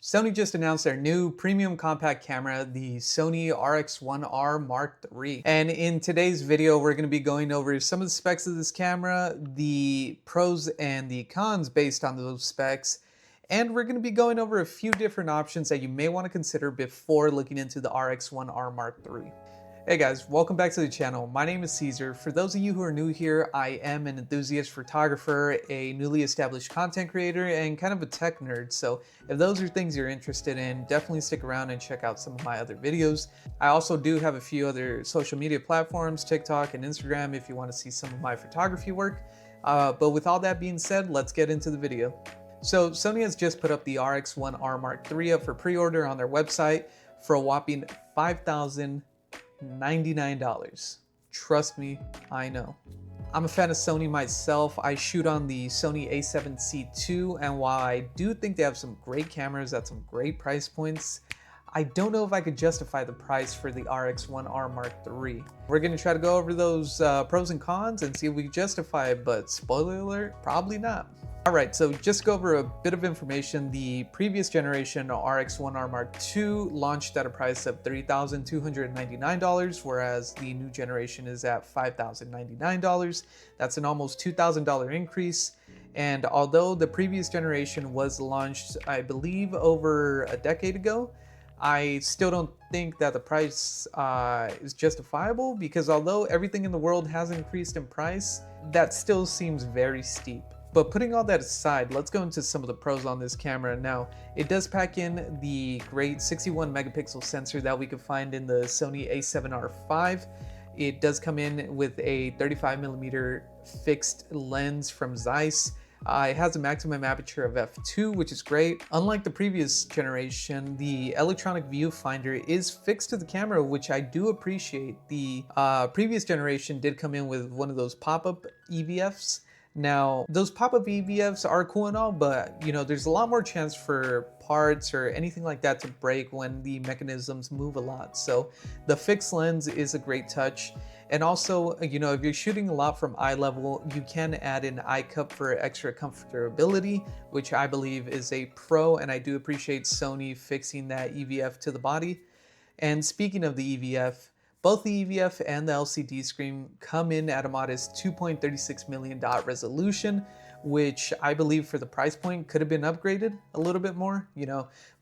Sony just announced their new premium compact camera, the Sony RX1R Mark III. And in today's video, we're going to be going over some of the specs of this camera, the pros and the cons based on those specs, and we're going to be going over a few different options that you may want to consider before looking into the RX1R Mark III. Hey guys, welcome back to the channel. My name is Caesar. For those of you who are new here, I am an enthusiast photographer, a newly established content creator, and kind of a tech nerd. So if those are things you're interested in, definitely stick around and check out some of my other videos. I also do have a few other social media platforms, TikTok and Instagram, if you want to see some of my photography work. But with all that being said, let's get into the video. So Sony has just put up the RX1R Mark III up for pre-order on their website for a whopping $5,099. Trust me, I know. I'm a fan of Sony myself. I shoot on the Sony A7CII, and while I do think they have some great cameras at some great price points, I don't know if I could justify the price for the RX1R Mark III. We're going to try to go over those pros and cons and see if we can justify it, but spoiler alert, probably not. Alright, so just to go over a bit of information, the previous generation RX1R Mark II launched at a price of $3,299, whereas the new generation is at $5,099. That's an almost $2,000 increase. And although the previous generation was launched, I believe, over a decade ago, I still don't think that the price is justifiable, because although everything in the world has increased in price, that still seems very steep. But putting all that aside, let's go into some of the pros on this camera. Now, it does pack in the great 61 megapixel sensor that we could find in the Sony A7R V. It does come in with a 35mm fixed lens from Zeiss. It has a maximum aperture of f2, which is great. Unlike the previous generation, the electronic viewfinder is fixed to the camera, which I do appreciate. The previous generation did come in with one of those pop-up EVFs. Now, those pop-up EVFs are cool and all, but there's a lot more chance for parts or anything like that to break when the mechanisms move a lot. So the fixed lens is a great touch. And also, if you're shooting a lot from eye level, you can add an eye cup for extra comfortability, which I believe is a pro, and I do appreciate Sony fixing that EVF to the body. And speaking of the EVF, both the EVF and the LCD screen come in at a modest 2.36 million dot resolution, which I believe for the price point could have been upgraded a little bit more.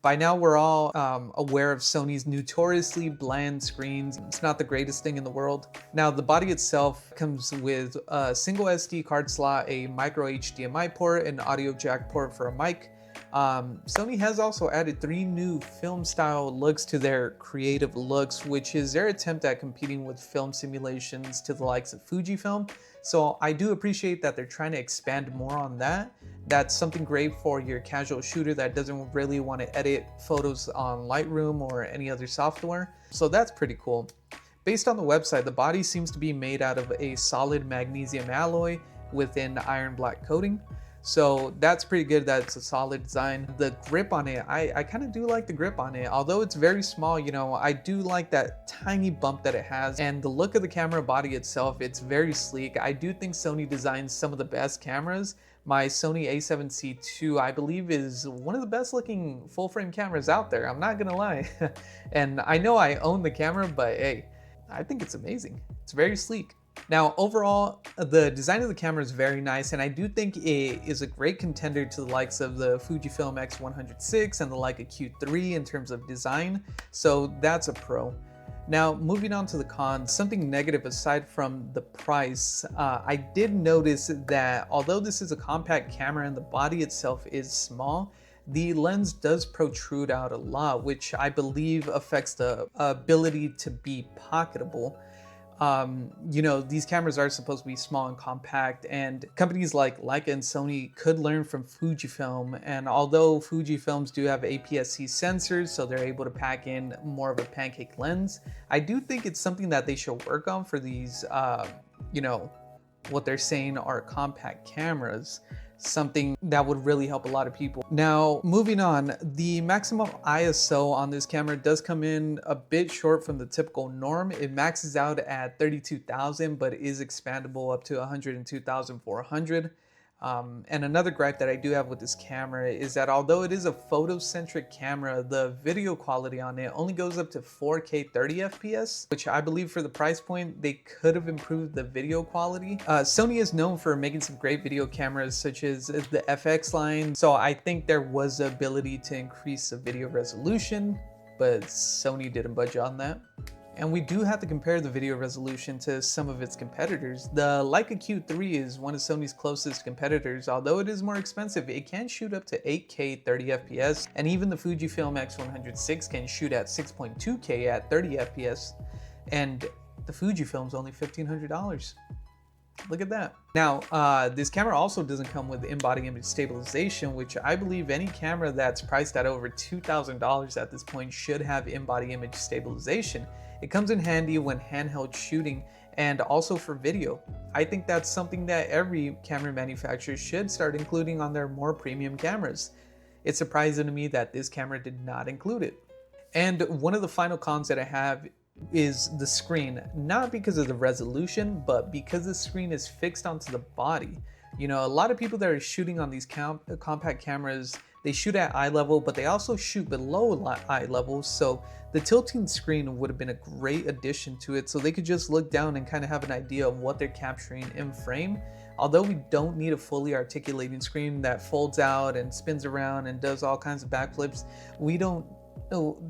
By now we're all aware of Sony's notoriously bland screens. It's not the greatest thing in the world. Now, the body itself comes with a single SD card slot, a micro HDMI port, an audio jack port for a mic. Sony has also added 3 new film style looks to their creative looks, which is their attempt at competing with film simulations to the likes of Fujifilm. So I do appreciate that they're trying to expand more on that. That's something great for your casual shooter that doesn't really want to edit photos on Lightroom or any other software. So that's pretty cool. Based on the website, the body seems to be made out of a solid magnesium alloy with an iron black coating. So that's pretty good. That's a solid design. The grip on it, I kind of do like the grip on it. Although it's very small, I do like that tiny bump that it has. And the look of the camera body itself, it's very sleek. I do think Sony designs some of the best cameras. My Sony A7CII, I believe, is one of the best looking full frame cameras out there. I'm not gonna lie. And I know I own the camera, but hey, I think it's amazing. It's very sleek. Now, overall, the design of the camera is very nice, and I do think it is a great contender to the likes of the Fujifilm X100VI and the Leica Q3 in terms of design, so that's a pro. Now, moving on to the cons, something negative aside from the price, I did notice that although this is a compact camera and the body itself is small, the lens does protrude out a lot, which I believe affects the ability to be pocketable. These cameras are supposed to be small and compact, and companies like Leica and Sony could learn from Fujifilm. And although Fujifilms do have APS-C sensors, so they're able to pack in more of a pancake lens, I do think it's something that they should work on for these, what they're saying are compact cameras. Something that would really help a lot of people. Now, moving on, the maximum ISO on this camera does come in a bit short from the typical norm. It maxes out at 32,000, but is expandable up to 102,400. And another gripe that I do have with this camera is that although it is a photo-centric camera, the video quality on it only goes up to 4K 30 FPS, which I believe for the price point, they could have improved the video quality. Sony is known for making some great video cameras such as the FX line, so I think there was the ability to increase the video resolution, but Sony didn't budge on that. And we do have to compare the video resolution to some of its competitors. The Leica Q3 is one of Sony's closest competitors. Although it is more expensive, it can shoot up to 8K 30 FPS, and even the Fujifilm X100VI can shoot at 6.2K at 30 FPS, and the Fujifilm's only $1,500. Look at that. Now, this camera also doesn't come with in-body image stabilization, which I believe any camera that's priced at over $2,000 at this point should have in-body image stabilization. It comes in handy when handheld shooting and also for video. I think that's something that every camera manufacturer should start including on their more premium cameras. It's surprising to me that this camera did not include it. And one of the final cons that I have is the screen, not because of the resolution, but because the screen is fixed onto the body. You know, a lot of people that are shooting on these compact cameras, they shoot at eye level, but they also shoot below eye level. So the tilting screen would have been a great addition to it, so they could just look down and kind of have an idea of what they're capturing in frame. Although we don't need a fully articulating screen that folds out and spins around and does all kinds of backflips, we don't.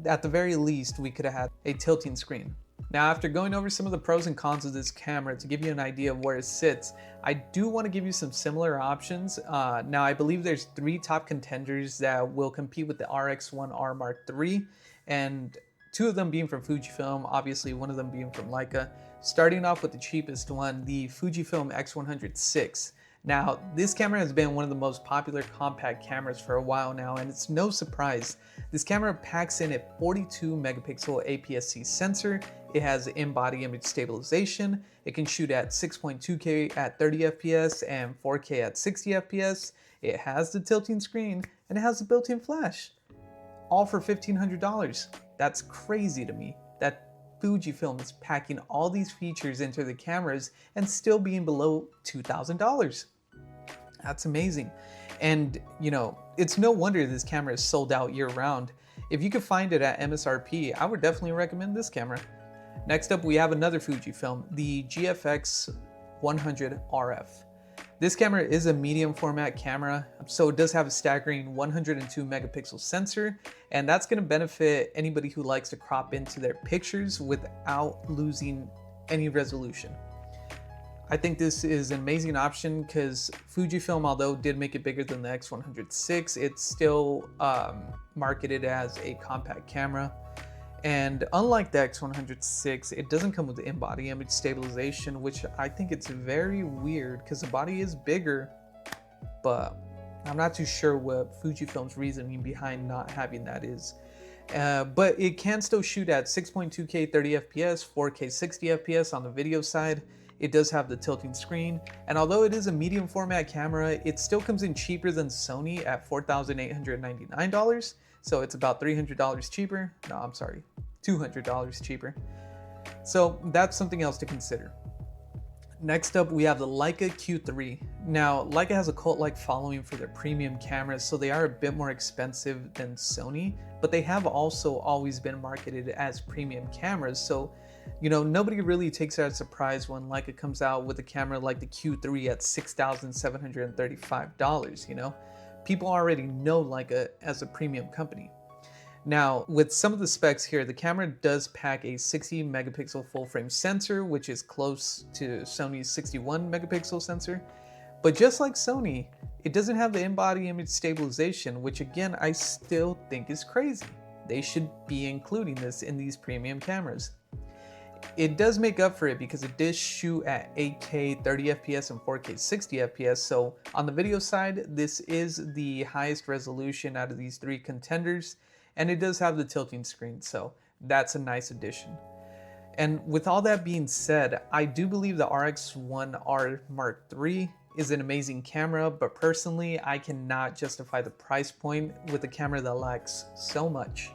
At the very least, we could have had a tilting screen. Now, after going over some of the pros and cons of this camera to give you an idea of where it sits, I do want to give you some similar options. Now, I believe there's 3 top contenders that will compete with the RX1R Mark III, and 2 of them being from Fujifilm, obviously one of them being from Leica. Starting off with the cheapest one, the Fujifilm X100VI. Now, this camera has been one of the most popular compact cameras for a while now, and it's no surprise. This camera packs in a 42 megapixel APS-C sensor. It has in-body image stabilization. It can shoot at 6.2K at 30 FPS and 4K at 60 FPS. It has the tilting screen and it has the built-in flash. All for $1,500. That's crazy to me that Fujifilm is packing all these features into the cameras and still being below $2,000. That's amazing. And you know, it's no wonder this camera is sold out year round. If you could find it at MSRP, I would definitely recommend this camera. Next up, we have another Fujifilm, the GFX100 RF. This camera is a medium format camera, so it does have a staggering 102 megapixel sensor, and that's going to benefit anybody who likes to crop into their pictures without losing any resolution. I think this is an amazing option because Fujifilm, although did make it bigger than the X100VI, it's still marketed as a compact camera. And unlike the X100VI, it doesn't come with in-body image stabilization, which I think it's very weird because the body is bigger, but I'm not too sure what Fujifilm's reasoning behind not having that is. But it can still shoot at 6.2K 30 FPS, 4K 60 FPS on the video side. It does have the tilting screen, and although it is a medium format camera, it still comes in cheaper than Sony at $4,899. So it's about $300 cheaper. No, I'm sorry, $200 cheaper. So that's something else to consider. Next up, we have the Leica Q3. Now, Leica has a cult-like following for their premium cameras, so they are a bit more expensive than Sony, but they have also always been marketed as premium cameras. So, you know, nobody really takes that as a surprise when Leica comes out with a camera like the Q3 at $6,735, you know? People already know Leica as a premium company. Now, with some of the specs here, the camera does pack a 60 megapixel full frame sensor, which is close to Sony's 61 megapixel sensor. But just like Sony, it doesn't have the in-body image stabilization, which again, I still think is crazy. They should be including this in these premium cameras. It does make up for it because it does shoot at 8K 30 FPS and 4K 60 FPS. So on the video side, this is the highest resolution out of these 3 contenders. And it does have the tilting screen, so that's a nice addition. And with all that being said, I do believe the RX1R Mark III is an amazing camera, but personally, I cannot justify the price point with a camera that lacks so much.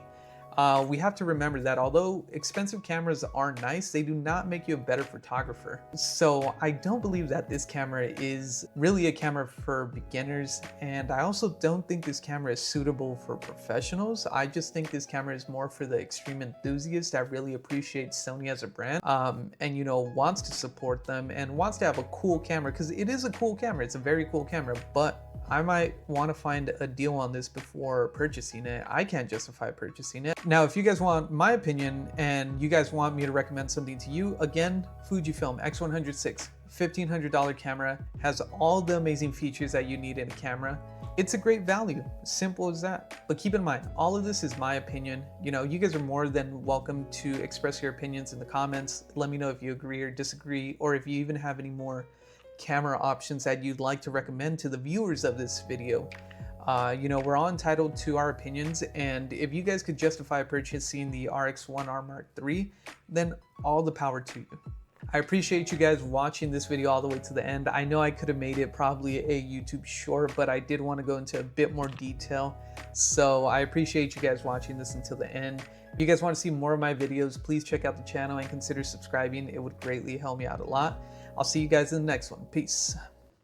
We have to remember that although expensive cameras are nice, they do not make you a better photographer. So I don't believe that this camera is really a camera for beginners, and I also don't think this camera is suitable for professionals. I just think this camera is more for the extreme enthusiast that really appreciates Sony as a brand, and you know, wants to support them and wants to have a cool camera, because it is a cool camera. It's a very cool camera, but I might want to find a deal on this before purchasing it. I can't justify purchasing it. Now, if you guys want my opinion and you guys want me to recommend something to you, again, Fujifilm X100VI, $1,500 camera, has all the amazing features that you need in a camera. It's a great value, simple as that. But keep in mind, all of this is my opinion. You know, you guys are more than welcome to express your opinions in the comments. Let me know if you agree or disagree, or if you even have any more camera options that you'd like to recommend to the viewers of this video. You know, we're all entitled to our opinions, and if you guys could justify purchasing the RX1R Mark III, then all the power to you. I appreciate you guys watching this video all the way to the end. I know I could have made it probably a YouTube short, but I did want to go into a bit more detail. So I appreciate you guys watching this until the end. If you guys want to see more of my videos, please check out the channel and consider subscribing. It would greatly help me out a lot. I'll see you guys in the next one. Peace.